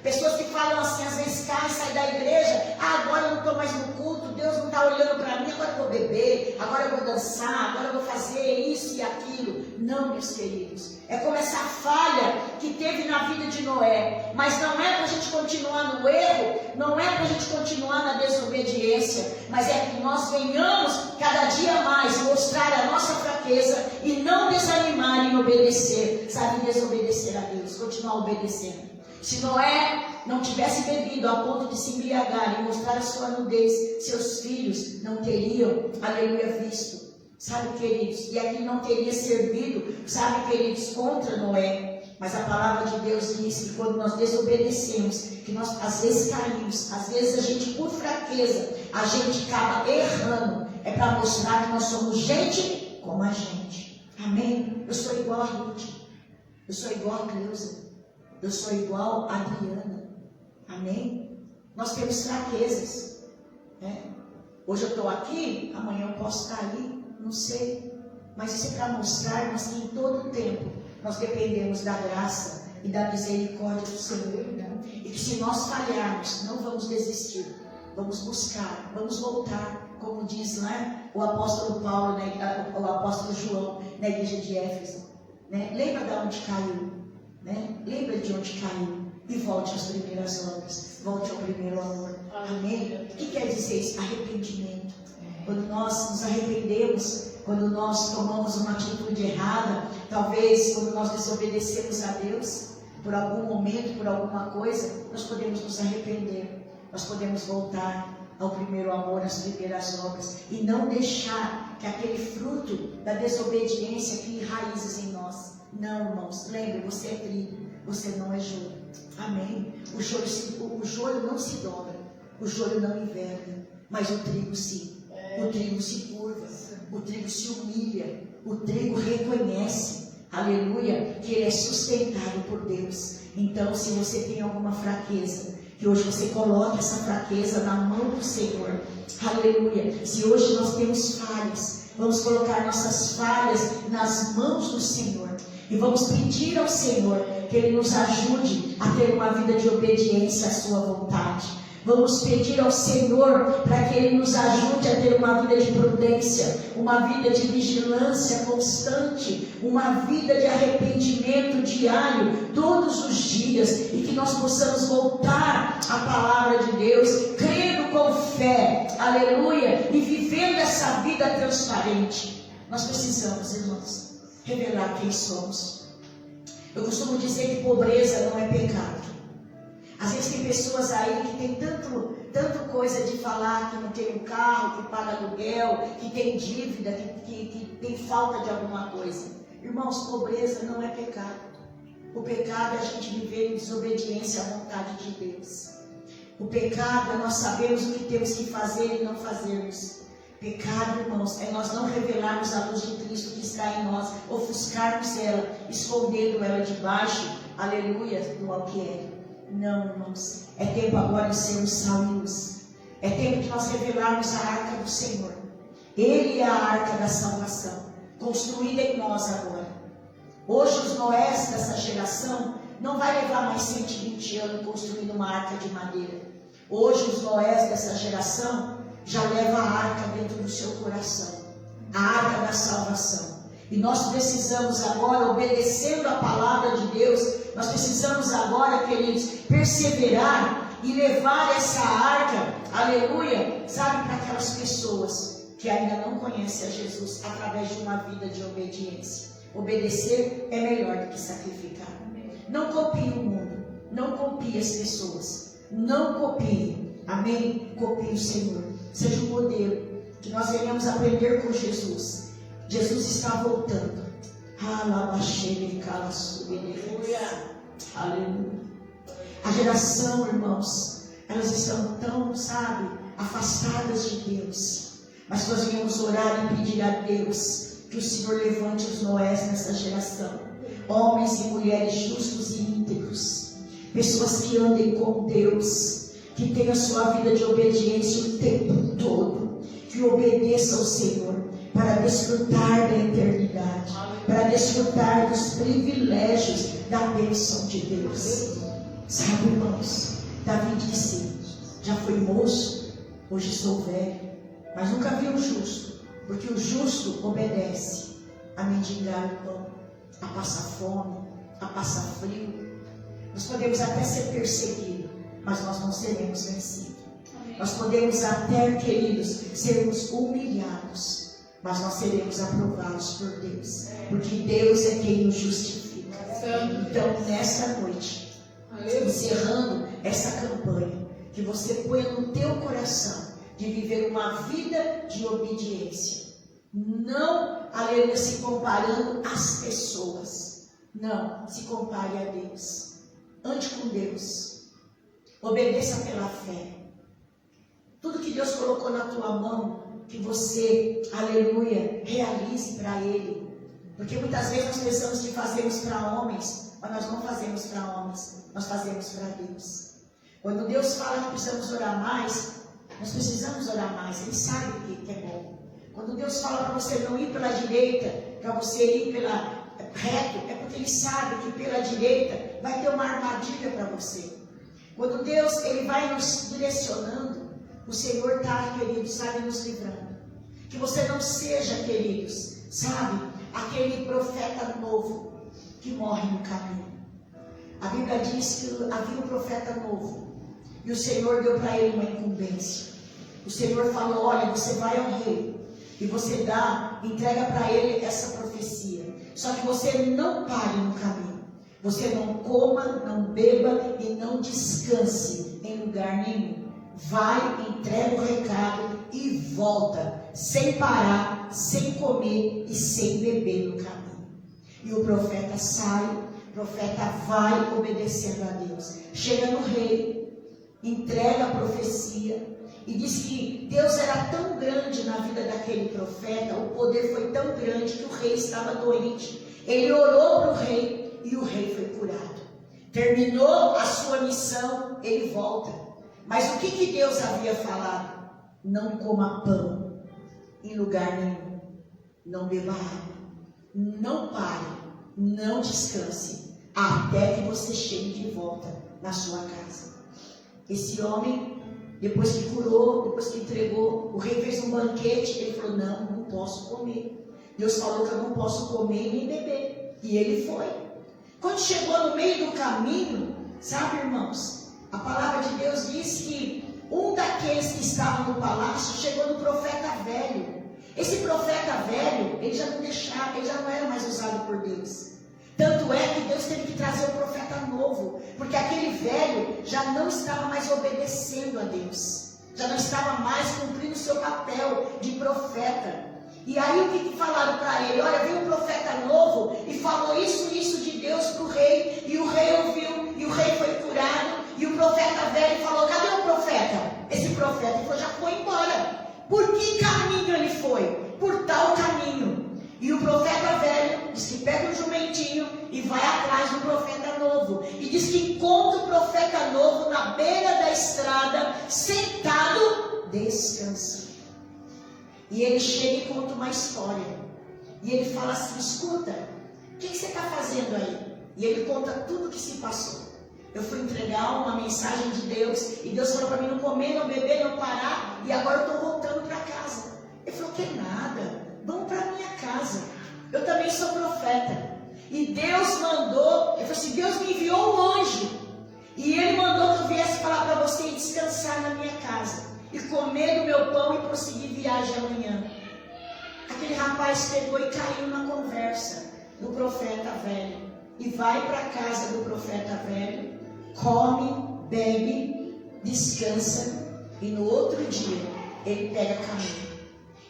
Pessoas que falam assim, às vezes caem, saem da igreja. Agora eu não estou mais no culto, Deus não está olhando para mim, agora eu vou beber, agora eu vou dançar, agora eu vou fazer isso e aquilo. Não, meus queridos. É como essa falha que teve na vida de Noé. Mas não é para a gente continuar no erro, não é para a gente continuar na desobediência, mas é que nós venhamos cada dia mais mostrar a nossa fraqueza e não desanimar em obedecer. Sabe, desobedecer a Deus, continuar obedecendo. Se Noé não tivesse bebido a ponto de se embriagar e mostrar a sua nudez, seus filhos não teriam, aleluia, visto. Sabe, queridos? E aqui não teria servido, sabe, queridos, contra Noé. Mas a palavra de Deus diz que quando nós desobedecemos, que nós às vezes caímos, às vezes a gente, por fraqueza, a gente acaba errando. É para mostrar que nós somos gente como a gente. Amém? Eu sou igual a Ruth. Eu sou igual a Cleusa. Eu sou igual a Adriana. Amém? Nós temos fraquezas. Né? Hoje eu estou aqui, amanhã eu posso estar aí, não sei. Mas isso é para mostrarmos que em todo o tempo nós dependemos da graça e da misericórdia do Senhor. E que se nós falharmos, não vamos desistir. Vamos buscar, vamos voltar. Como diz o apóstolo Paulo, né, o apóstolo João, na igreja de Éfeso. Né? Lembra de onde caiu? Né? Lembra de onde caiu e volte às primeiras obras, volte ao primeiro amor. Amém? O que quer dizer isso? Arrependimento. Quando nós nos arrependemos, quando nós tomamos uma atitude errada, talvez quando nós desobedecemos a Deus, por algum momento, por alguma coisa, nós podemos nos arrepender, nós podemos voltar ao primeiro amor, às primeiras obras, e não deixar que aquele fruto da desobediência crie raízes em nós. Não, irmãos, lembre, você é trigo, você não é joio. Amém? O joio não se dobra, o joio não inverna, mas o trigo sim. O trigo se curva, o trigo se humilha, o trigo reconhece, aleluia, que ele é sustentado por Deus. Então, se você tem alguma fraqueza, que hoje você coloque essa fraqueza na mão do Senhor, aleluia. Se hoje nós temos falhas, vamos colocar nossas falhas nas mãos do Senhor. E vamos pedir ao Senhor que Ele nos ajude a ter uma vida de obediência à sua vontade. Vamos pedir ao Senhor para que Ele nos ajude a ter uma vida de prudência, uma vida de vigilância constante, uma vida de arrependimento diário, todos os dias, e que nós possamos voltar à palavra de Deus, crendo com fé, aleluia, e vivendo essa vida transparente. Nós precisamos, irmãos, revelar quem somos. Eu costumo dizer que pobreza não é pecado. Às vezes tem pessoas aí que tem tanto coisa de falar, que não tem um carro, que paga aluguel, que tem dívida, que tem falta de alguma coisa. Irmãos, pobreza não é pecado. O pecado é a gente viver em desobediência à vontade de Deus. O pecado é nós sabermos o que temos que fazer e não fazermos. Pecado, irmãos, é nós não revelarmos a luz de Cristo que está em nós, ofuscarmos ela, escondendo ela debaixo, aleluia, do alqueire. Não, irmãos, é tempo agora de sermos sal e luz. É tempo de nós revelarmos a arca do Senhor. Ele é a arca da salvação, construída em nós agora. Hoje os Noés dessa geração não vai levar mais 120 anos construindo uma arca de madeira. Hoje os Noés dessa geração já leva a arca dentro do seu coração, a arca da salvação. E nós precisamos agora, obedecendo a palavra de Deus, nós precisamos agora, queridos, perseverar e levar essa arca, aleluia, sabe, para aquelas pessoas que ainda não conhecem a Jesus, através de uma vida de obediência. Obedecer é melhor do que sacrificar. Não copie o mundo, não copie as pessoas, não copie, amém? Copie o Senhor, seja um modelo, que nós venhamos aprender com Jesus. Jesus está voltando. Aleluia. A geração, irmãos, elas estão tão, sabe, afastadas de Deus. Mas nós viemos orar e pedir a Deus que o Senhor levante os Noés nessa geração. Homens e mulheres justos e íntegros. Pessoas que andem com Deus, que tenham a sua vida de obediência o tempo todo. Que obedeçam ao Senhor. para desfrutar da eternidade, para desfrutar dos privilégios da bênção de Deus. Sabe, irmãos, Davi disse: já fui moço, hoje sou velho, mas nunca vi o justo, porque o justo obedece a mendigar o pão, a passar fome, a passar frio. Nós podemos até ser perseguidos, mas nós não seremos vencidos. Nós podemos até, queridos, sermos humilhados, mas nós seremos aprovados por Deus, porque Deus é quem nos justifica. Então, nessa noite, encerrando essa campanha, que você ponha no teu coração de viver uma vida de obediência, não, aleluia, se comparando às pessoas, não, se compare a Deus, ande com Deus, obedeça pela fé. Tudo que Deus colocou na tua mão, que você, aleluia, realize para Ele. Porque muitas vezes nós pensamos que fazemos para homens, mas nós não fazemos para homens, nós fazemos para Deus. Quando Deus fala que precisamos orar mais, nós precisamos orar mais, Ele sabe que é bom. Quando Deus fala para você não ir pela direita, para você ir pela reto, é porque Ele sabe que pela direita vai ter uma armadilha para você. Quando Deus, Ele vai nos direcionando, o Senhor está, queridos, sabe, nos livrando. Que você não seja, queridos, sabe, aquele profeta novo que morre no caminho. A Bíblia diz que havia um profeta novo e o Senhor deu para ele uma incumbência. O Senhor falou: olha, você vai ao rei e você entrega para ele essa profecia. Só que você não pare no caminho. Você não coma, não beba e não descanse em lugar nenhum. Vai, entrega o recado e volta, sem parar, sem comer e sem beber no caminho. E o profeta sai, o profeta vai obedecendo a Deus. Chega no rei, entrega a profecia e diz que Deus era tão grande na vida daquele profeta, o poder foi tão grande que o rei estava doente. Ele orou para o rei e o rei foi curado. Terminou a sua missão, ele volta. Mas o que Deus havia falado? Não coma pão em lugar nenhum, não beba água, não pare, não descanse, até que você chegue de volta na sua casa. Esse homem, depois que curou, depois que entregou, o rei fez um banquete, ele falou: não posso comer. Deus falou que eu não posso comer nem beber, e ele foi. Quando chegou no meio do caminho, sabe, irmãos, a palavra de Deus diz que um daqueles que estavam no palácio chegou no profeta velho. Esse profeta velho, ele já não deixava, ele já não era mais usado por Deus. Tanto é que Deus teve que trazer um profeta novo, porque aquele velho já não estava mais obedecendo a Deus, já não estava mais cumprindo o seu papel de profeta. E aí o que falaram para ele? Olha, veio um profeta novo e falou isso de Deus para o rei, e o rei ouviu, e o rei foi curado. E o profeta velho falou: cadê o profeta? Esse profeta falou: já foi embora. Por que caminho ele foi? Por tal caminho. E o profeta velho diz que pega um jumentinho e vai atrás do profeta novo. E diz que encontra o profeta novo na beira da estrada, sentado, descansando. E ele chega e conta uma história. E ele fala assim: escuta, o que você está fazendo aí? E ele conta tudo o que se passou. Eu fui entregar uma mensagem de Deus, e Deus falou para mim não comer, não beber, não parar, e agora eu estou voltando para casa. Ele falou: que nada, vamos para minha casa, eu também sou profeta. E Deus mandou, ele falou assim: Deus me enviou um anjo, e ele mandou que eu viesse falar para você e descansar na minha casa, e comer do meu pão e prosseguir viagem amanhã. Aquele rapaz pegou e caiu na conversa do profeta velho, e vai para a casa do profeta velho, come, bebe, descansa, e no outro dia ele pega caminho.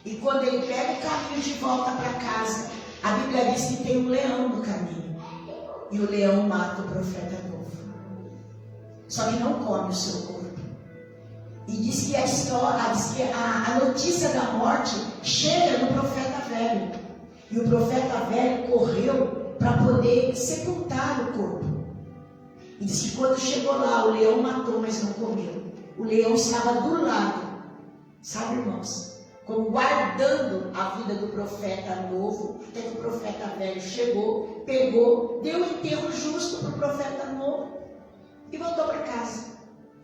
E quando ele pega o caminho de volta para casa, a Bíblia diz que tem um leão no caminho, e o leão mata o profeta novo, só que não come o seu corpo. E diz que a notícia da morte chega no profeta velho, e o profeta velho correu para poder sepultar o corpo. E diz que quando chegou lá, o leão matou, mas não comeu. O leão estava do lado. Sabe, irmãos, como guardando a vida do profeta novo, até que o profeta velho chegou, pegou, deu um enterro justo para o profeta novo e voltou para casa.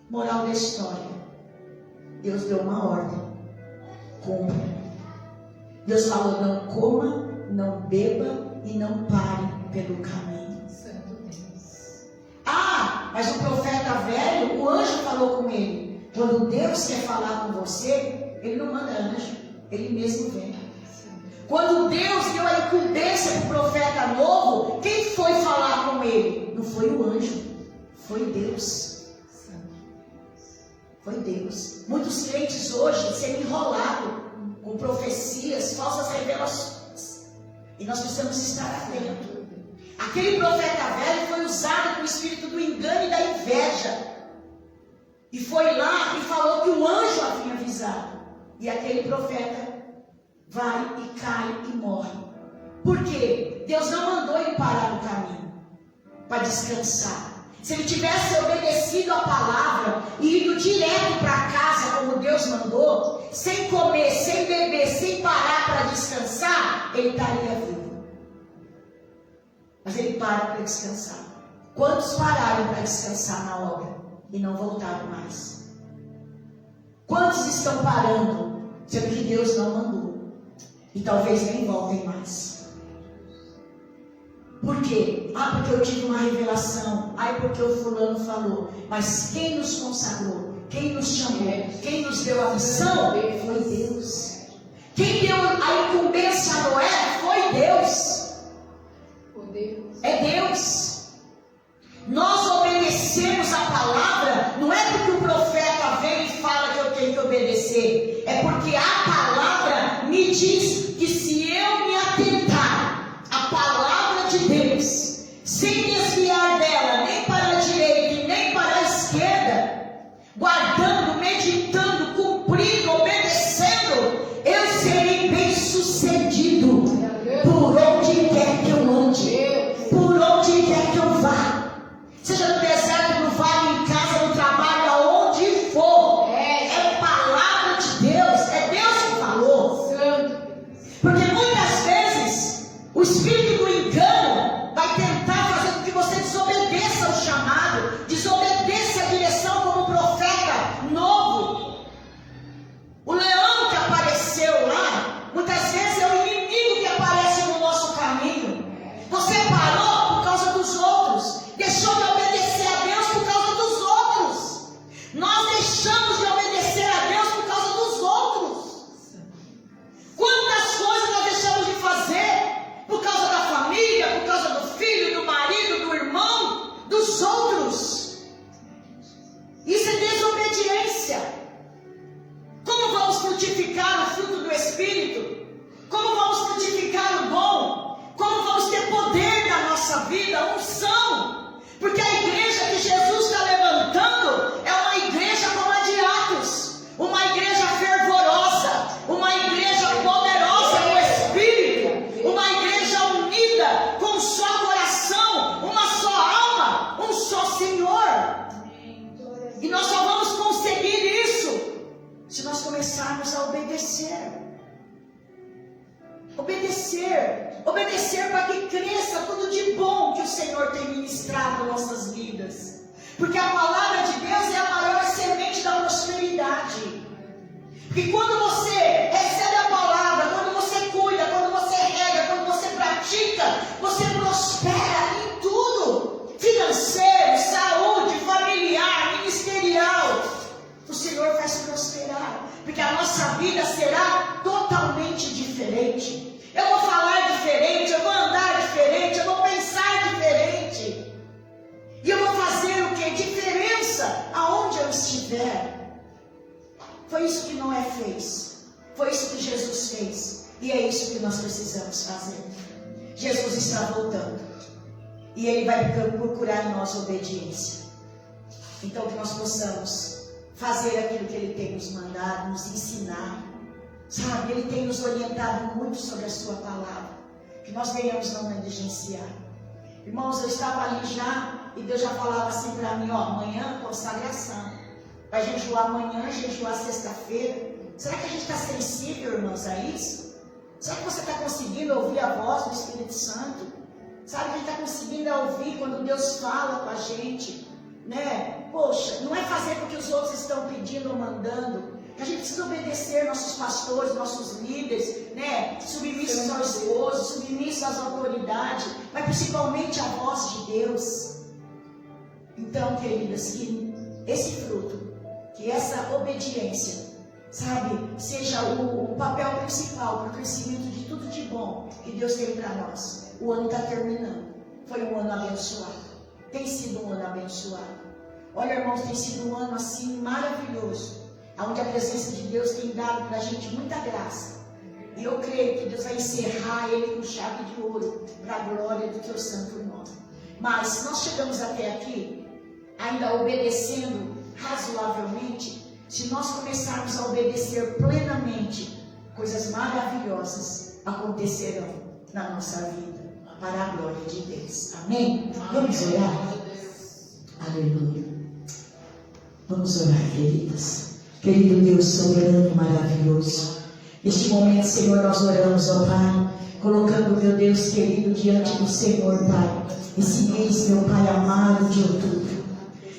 Moral da história: Deus deu uma ordem: compra. Deus falou: não coma, não beba e não pare pelo caminho. Santo Deus. Ah, mas o profeta velho, o anjo falou com ele. Quando Deus quer falar com você, ele não manda anjo, ele mesmo vem. Quando Deus deu a incumbência para o profeta novo, quem foi falar com ele? Não foi o anjo, foi Deus. Foi Deus. Muitos crentes hoje sendo enrolados com profecias, falsas revelações. E nós precisamos estar atentos. Aquele profeta velho foi usado com o espírito do engano e da inveja. E foi lá e falou que o anjo havia avisado. E aquele profeta vai e cai e morre. Por quê? Deus não mandou ele parar no caminho para descansar. Se ele tivesse obedecido a palavra e ido direto para casa como Deus mandou, sem comer, sem beber, sem parar para descansar, ele estaria vivo. Mas ele para para descansar. Quantos pararam para descansar na obra e não voltaram mais? Quantos estão parando, sendo que Deus não mandou? E talvez nem voltem mais. Por quê? Ah, porque eu tive uma revelação. Ah, porque o fulano falou. Mas quem nos consagrou? Quem nos chamou? Quem nos deu a missão? Foi Deus. Quem deu a incumbência a Noé? Foi Deus. É Deus. Nós obedecemos a palavra, não é porque o profeta vem e fala que eu tenho que obedecer. É porque a palavra me diz que se eu me atentar à palavra de Deus, sem desviar dela nem para a direita e nem para a esquerda, guardando, meditando, cumprindo, obedecendo, eu serei bem sucedido por onde quer que eu ande, por onde quer que eu vá, seja no deserto, no vale, em casa, no trabalho, aonde for. É palavra de Deus, é Deus que falou. Porque muitas vezes o espírito do engano vai tentar fazer com que você desobedeça ao chamado, desobedeça a direção como profeta novo. O leão que apareceu lá, muitas vezes é o inimigo que aparece no nosso caminho. Você parou por causa dos outros, deixou de obedecer a Deus por causa dos outros. Nós deixamos de obedecer a Deus por causa dos outros. Quantas coisas nós deixamos de fazer por causa da família, por causa do filho, do marido, do irmão, dos outros. Isso é desobediência. Como vamos frutificar o fruto do Espírito? Como vamos frutificar o bom? Como vamos ter poder na nossa vida, unção? Porque a igreja que Jesus está levantando é uma igreja como a de Atos, uma igreja fervorosa, uma igreja poderosa no Espírito, uma igreja unida, com um só coração, uma só alma, um só Senhor. E nós só vamos conseguir isso se nós começarmos a obedecer. Obedecer para que cresça tudo de bom que o Senhor tem ministrado em nossas vidas. Porque a palavra de Deus é a maior semente da prosperidade. Porque quando você recebe a palavra, quando você cuida, quando você rega, quando você pratica, você prospera em tudo. Financeiro, saúde, familiar, ministerial. O Senhor faz prosperar. Porque a nossa vida será totalmente diferente. Eu vou falar diferente, eu vou andar diferente, eu vou pensar diferente. E eu vou fazer o que? Diferença aonde eu estiver. Foi isso que Noé fez. Foi isso que Jesus fez. E é isso que nós precisamos fazer. Jesus está voltando. E Ele vai procurar em nós obediência. Então que nós possamos fazer aquilo que Ele tem nos mandado, nos ensinar. Sabe, Ele tem nos orientado muito sobre a sua palavra. Que nós venhamos não negligenciar. Irmãos, eu estava ali já, e Deus já falava assim para mim, ó, amanhã consagração. Vai jejuar amanhã, jejuar sexta-feira. Será que a gente está sensível, irmãos, a isso? Será que você está conseguindo ouvir a voz do Espírito Santo? Sabe que a gente está conseguindo ouvir quando Deus fala com a gente, né? Poxa, não é fazer porque os outros estão pedindo ou mandando. A gente precisa obedecer nossos pastores, nossos líderes, né? Submissos ao esposo, submissos às autoridades, mas principalmente à voz de Deus. Então, queridas, que esse fruto, que essa obediência, sabe, seja o papel principal para o crescimento de tudo de bom que Deus tem para nós. O ano está terminando. Foi um ano abençoado. Tem sido um ano abençoado. Olha, irmãos, tem sido um ano assim maravilhoso, onde a presença de Deus tem dado para a gente muita graça. E eu creio que Deus vai encerrar ele com chave de ouro, para a glória do teu santo nome. Mas nós chegamos até aqui, ainda obedecendo razoavelmente. Se nós começarmos a obedecer plenamente, coisas maravilhosas acontecerão na nossa vida, para a glória de Deus. Amém? Vamos orar? Aleluia. Vamos orar, queridas. Querido Deus soberano e maravilhoso, neste momento, Senhor, nós oramos, ó Pai, colocando, meu Deus querido, diante do Senhor, Pai, esse mês, meu Pai amado, de outubro.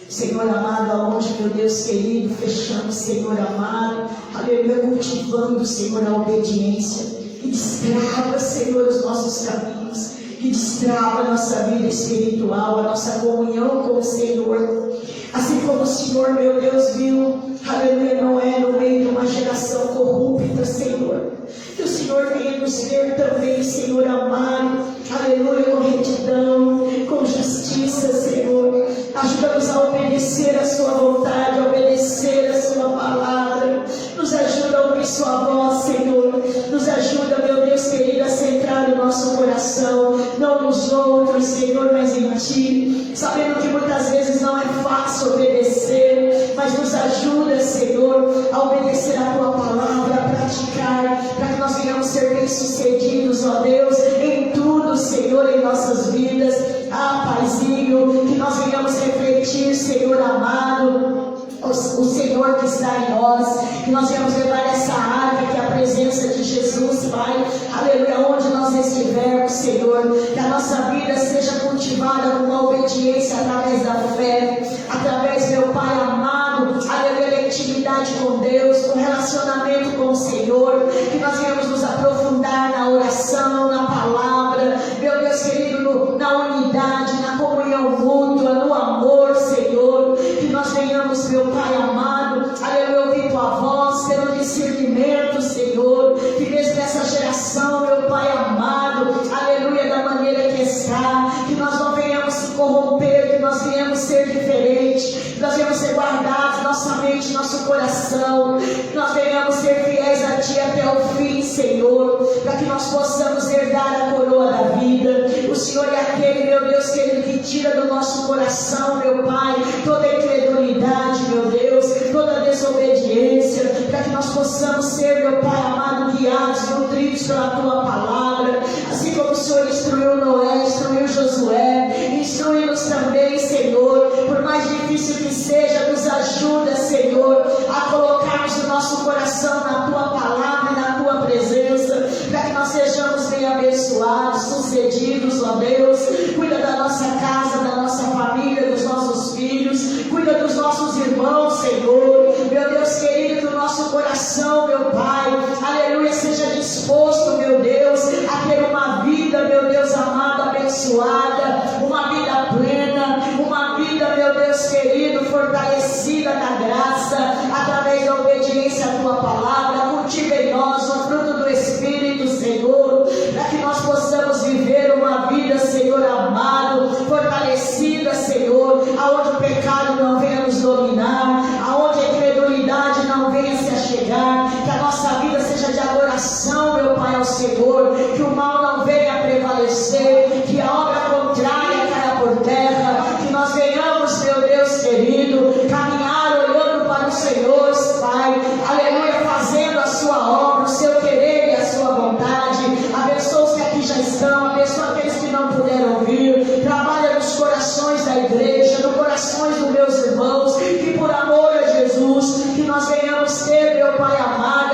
Senhor amado, aonde, meu Deus querido, fechamos, Senhor amado, aleluia, cultivando, Senhor, a obediência, que destrava, Senhor, os nossos caminhos, que destrava a nossa vida espiritual, a nossa comunhão com o Senhor. Assim como o Senhor, meu Deus, viu, aleluia, Noé no meio de uma geração corrupta, Senhor. Que o Senhor venha nos ver também, Senhor amado, aleluia, com retidão, com justiça, Senhor. Ajuda-nos a obedecer a sua vontade, a obedecer a sua palavra. Nos ajuda a ouvir sua voz, Senhor. Nos ajuda, meu Deus querido, a centrar o nosso coração, não nos outros, Senhor, mas em Ti. Sabendo que muitas vezes não é fácil obedecer, mas nos ajuda, Senhor, a obedecer a Tua palavra, a praticar, para que nós venhamos ser bem-sucedidos, ó Deus, em tudo, Senhor, em nossas vidas. Ah, Paizinho, que nós venhamos refletir, Senhor amado, o Senhor que está em nós, que nós venhamos levar essa arca, que é a presença de Jesus, Pai, aleluia, onde nós estivermos, Senhor, que a nossa vida seja cultivada com uma obediência através da fé, através, meu Pai amado, aleluia, da intimidade com Deus, com relacionamento com o Senhor, que nós venhamos nos aprofundar na oração, na palavra, meu Deus querido, na unidade, na comunhão mútua, no amor, Senhor, que nós venhamos, meu Pai amado, aleluia, ouvir Tua voz, pelo discernimento, Senhor, que mesmo nessa geração, meu Pai amado, aleluia, da maneira que está, que nós não venhamos se corromper, que nós venhamos ser diferentes, que nós venhamos ser guardados, nossa mente, nosso coração, que nós venhamos ser fiéis a Ti até o fim, Senhor, para que nós possamos herdar a coroa da vida. O Senhor é aquele, meu Deus querido, que tira do nosso coração, meu Pai, toda incredulidade, meu Deus, toda desobediência, para que nós possamos ser, meu Pai amado, guiados, nutridos pela Tua palavra, assim como o Senhor instruiu Noé, instruiu Josué, instrui-nos também, Senhor, por mais difícil que seja, nos ajuda, Senhor, a colocarmos o nosso coração na Tua palavra e na Tua presença, para que nós sejamos bem abençoados, sucedidos, ó Deus. Cuida da nossa casa, da nossa família, dos nossos filhos, cuida dos nossos irmãos, Senhor, meu Deus querido, que o nosso coração, meu Pai, aleluia, seja disposto, meu Deus, a ter uma vida, meu Deus amado, abençoada, uma vida plena, uma vida, meu Deus querido, fortalecida na graça, através da obediência à Tua palavra. Cultiva em nós o fruto do Espírito, Senhor, para que nós possamos viver uma vida, Senhor amado, fortalecida, Senhor, aonde o pecado não venha nos dominar, aonde a incredulidade não venha se achegar, que a nossa vida seja de adoração, meu Pai, ao Senhor, que o mal não venha prevalecer, que a obra contrária caia por terra, que nós venhamos, meu Deus querido, caminhar olhando para o Senhor, Pai, aleluia, fazendo a sua obra, o seu querer e a sua vontade. Abençoa os que aqui já estão, abençoa aqueles que não puderam vir, trabalha nos corações da igreja, nos corações dos meus irmãos, que por amor a Jesus, que nós venhamos ter, meu Pai amado,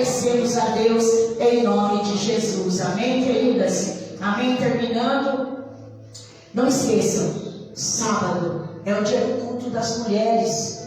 agradecemos a Deus em nome de Jesus. Amém, queridas? Amém. Terminando, não esqueçam, sábado é o dia do culto das mulheres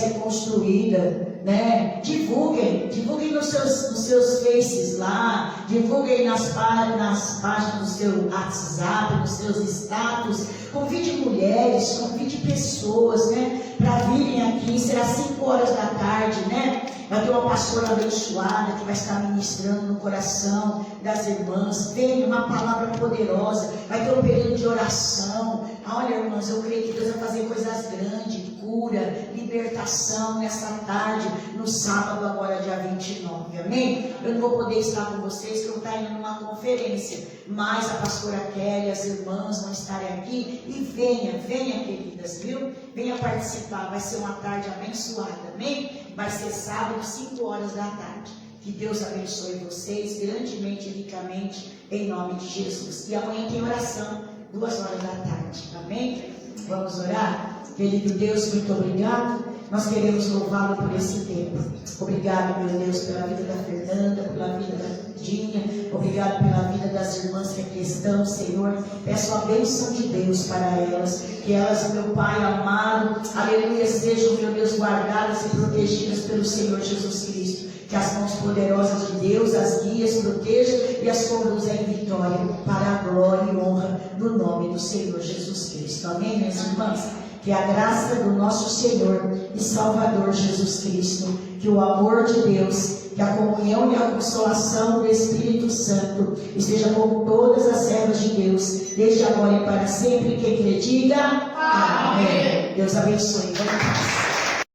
reconstruídas, né? Divulguem nos seus faces lá, divulguem nas páginas do seu WhatsApp, nos seus status. Convide mulheres, convide pessoas, né? Para virem aqui. Será 5 horas da tarde, né? Vai ter uma pastora abençoada que vai estar ministrando no coração das irmãs. Vem uma palavra poderosa. Vai ter um período de oração. Olha, irmãs, eu creio que Deus vai fazer coisas grandes, cura, libertação nessa tarde, no sábado, agora dia 29. Amém? Eu não vou poder estar com vocês, que eu estou indo numa conferência, mas a pastora Kelly, as irmãs vão estar aqui. E venha, queridas, viu? Venha participar. Vai ser uma tarde abençoada. Amém? Vai ser sábado, 5 horas da tarde. Que Deus abençoe vocês grandemente e ricamente, em nome de Jesus. E amanhã tem oração, 2 horas da tarde. Amém? Vamos orar? Querido Deus, muito obrigado. Nós queremos louvá-lo por esse tempo. Obrigado, meu Deus, pela vida da Fernanda, pela vida da Dinha. Obrigado pela vida das irmãs que aqui estão, Senhor. Peço a bênção de Deus para elas. Que elas, meu Pai amado, aleluia, sejam, meu Deus, guardadas e protegidas pelo Senhor Jesus Cristo. Que as mãos poderosas de Deus as guiem, as protejam e as conduzam em vitória, para a glória e honra do nome do Senhor Jesus Cristo. Amém, minhas irmãs? Que a graça do nosso Senhor e Salvador Jesus Cristo, que o amor de Deus, que a comunhão e a consolação do Espírito Santo esteja com todas as servas de Deus, desde agora e para sempre. Quem crê, diga amém. Deus abençoe. Vamos.